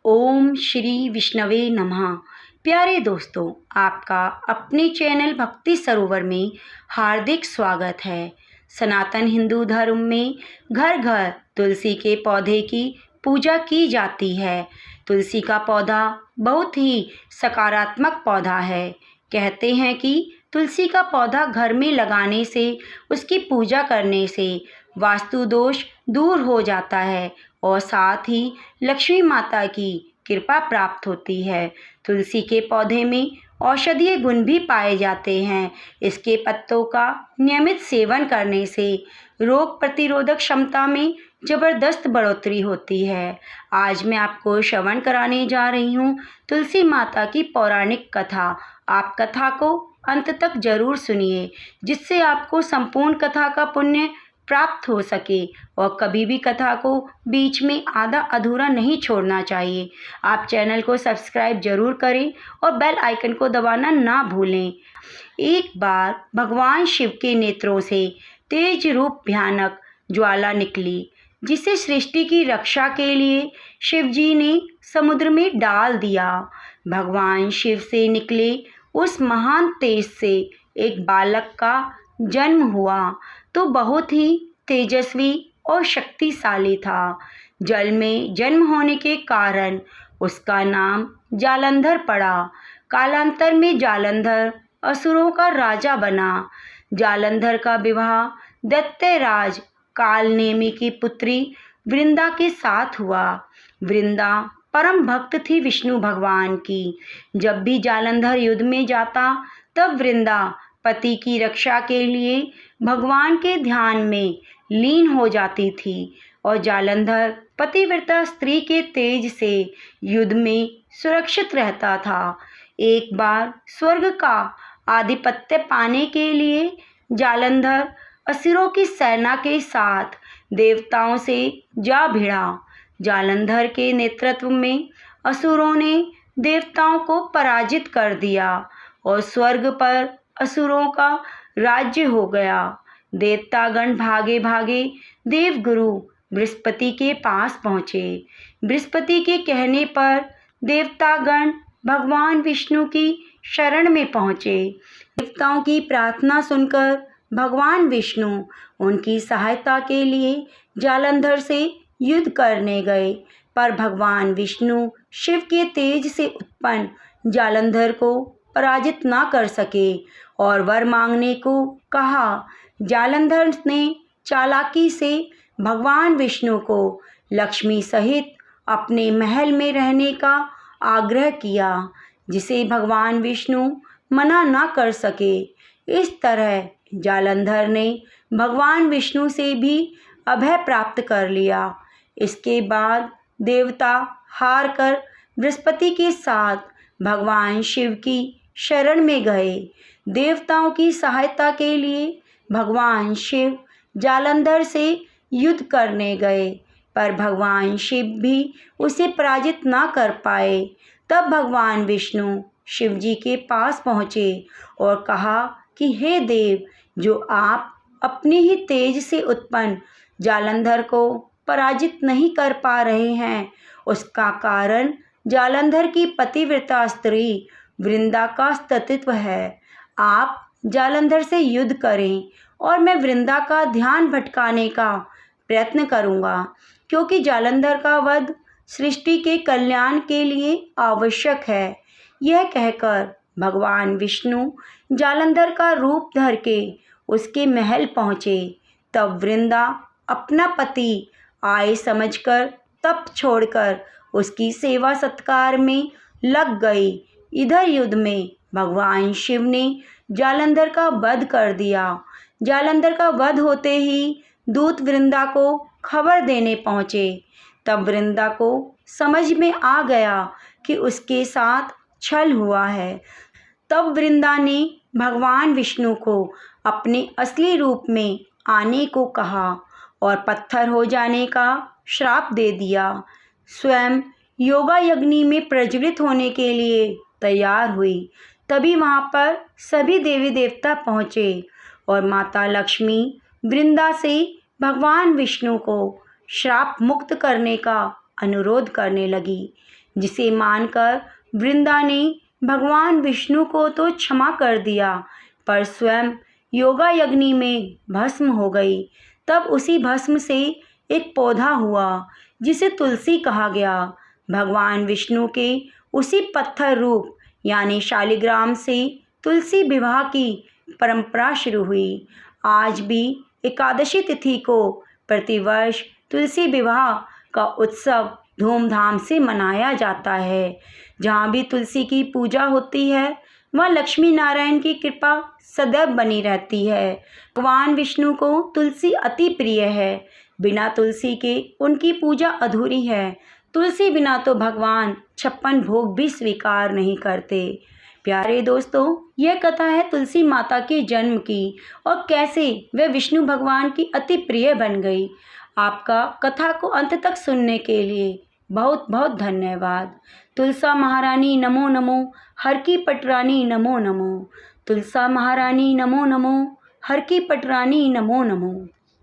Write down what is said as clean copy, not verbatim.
ओम श्री विष्णवे नमः। प्यारे दोस्तों, आपका अपने चैनल भक्ति सरोवर में हार्दिक स्वागत है। सनातन हिंदू धर्म में घर घर तुलसी के पौधे की पूजा की जाती है। तुलसी का पौधा बहुत ही सकारात्मक पौधा है। कहते हैं कि तुलसी का पौधा घर में लगाने से, उसकी पूजा करने से वास्तु दोष दूर हो जाता है और साथ ही लक्ष्मी माता की कृपा प्राप्त होती है। तुलसी के पौधे में औषधीय गुण भी पाए जाते हैं। इसके पत्तों का नियमित सेवन करने से रोग प्रतिरोधक क्षमता में ज़बरदस्त बढ़ोतरी होती है। आज मैं आपको श्रवण कराने जा रही हूँ तुलसी माता की पौराणिक कथा। आप कथा को अंत तक जरूर सुनिए, जिससे आपको संपूर्ण कथा का पुण्य प्राप्त हो सके और कभी भी कथा को बीच में आधा अधूरा नहीं छोड़ना चाहिए। आप चैनल को सब्सक्राइब जरूर करें और बेल आइकन को दबाना ना भूलें। एक बार भगवान शिव के नेत्रों से तेज रूप भयानक ज्वाला निकली, जिसे सृष्टि की रक्षा के लिए शिव जी ने समुद्र में डाल दिया। भगवान शिव से निकले उस महान तेज से एक बालक का जन्म हुआ, तो बहुत ही तेजस्वी और शक्तिशाली था। जल में जन्म होने के कारण उसका नाम जालंधर पड़ा। कालांतर में जालंधर असुरों का राजा बना। जालंधर का विवाह दैत्यराज कालनेमी की पुत्री वृंदा के साथ हुआ। वृंदा परम भक्त थी विष्णु भगवान की। जब भी जालंधर युद्ध में जाता, तब वृंदा पति की रक्षा के लिए भगवान के ध्यान में लीन हो जाती थी और जालंधर पतिव्रता स्त्री के तेज से युद्ध में सुरक्षित रहता था। एक बार स्वर्ग का आधिपत्य पाने के लिए जालंधर असुरों की सेना के साथ देवताओं से जा भिड़ा। जालंधर के नेतृत्व में असुरों ने देवताओं को पराजित कर दिया और स्वर्ग पर असुरों का राज्य हो गया। देवतागण भागे भागे देवगुरु बृहस्पति के पास पहुँचे। बृहस्पति के कहने पर देवतागण भगवान विष्णु की शरण में पहुँचे। देवताओं की प्रार्थना सुनकर भगवान विष्णु उनकी सहायता के लिए जालंधर से युद्ध करने गए, पर भगवान विष्णु शिव के तेज से उत्पन्न जालंधर को पराजित ना कर सके और वर मांगने को कहा। जालंधर ने चालाकी से भगवान विष्णु को लक्ष्मी सहित अपने महल में रहने का आग्रह किया, जिसे भगवान विष्णु मना ना कर सके। इस तरह जालंधर ने भगवान विष्णु से भी अभय प्राप्त कर लिया। इसके बाद देवता हार कर बृहस्पति के साथ भगवान शिव की शरण में गए। देवताओं की सहायता के लिए भगवान शिव जालंधर से युद्ध करने गए, पर भगवान शिव भी उसे पराजित ना कर पाए। तब भगवान विष्णु शिव जी के पास पहुँचे और कहा कि हे देव, जो आप अपने ही तेज से उत्पन्न जालंधर को पराजित नहीं कर पा रहे हैं, उसका कारण जालंधर की पतिव्रता स्त्री वृंदा का अस्तित्व है। आप जालंधर से युद्ध करें और मैं वृंदा का ध्यान भटकाने का प्रयत्न करूंगा, क्योंकि जालंधर का वध सृष्टि के कल्याण के लिए आवश्यक है। यह कहकर भगवान विष्णु जालंधर का रूप धर के उसके महल पहुँचे। तब वृंदा अपना पति आए समझकर तप छोड़कर उसकी सेवा सत्कार में लग गई। इधर युद्ध में भगवान शिव ने जालंधर का वध कर दिया। जालंधर का वध होते ही दूत वृंदा को खबर देने पहुँचे। तब वृंदा को समझ में आ गया कि उसके साथ छल हुआ है। तब वृंदा ने भगवान विष्णु को अपने असली रूप में आने को कहा और पत्थर हो जाने का श्राप दे दिया। स्वयं योगा यज्ञ में प्रज्वलित होने के लिए तैयार हुई। तभी वहाँ पर सभी देवी देवता पहुँचे और माता लक्ष्मी वृंदा से भगवान विष्णु को श्राप मुक्त करने का अनुरोध करने लगी। जिसे मानकर वृंदा ने भगवान विष्णु को तो क्षमा कर दिया, पर स्वयं योगाग्नि में भस्म हो गई। तब उसी भस्म से एक पौधा हुआ जिसे तुलसी कहा गया। भगवान विष्णु के उसी पत्थर रूप यानी शालिग्राम से तुलसी विवाह की परंपरा शुरू हुई। आज भी एकादशी तिथि को प्रतिवर्ष तुलसी विवाह का उत्सव धूमधाम से मनाया जाता है। जहाँ भी तुलसी की पूजा होती है वहाँ लक्ष्मी नारायण की कृपा सदैव बनी रहती है। भगवान विष्णु को तुलसी अति प्रिय है। बिना तुलसी के उनकी पूजा अधूरी है। तुलसी बिना तो भगवान 56 भोग भी स्वीकार नहीं करते। प्यारे दोस्तों, यह कथा है तुलसी माता के जन्म की और कैसे वह विष्णु भगवान की अति प्रिय बन गई। आपका कथा को अंत तक सुनने के लिए बहुत बहुत धन्यवाद। तुलसा महारानी नमो नमो, हर की पटरानी नमो नमो। तुलसा महारानी नमो नमो, हर की पटरानी नमो नमो।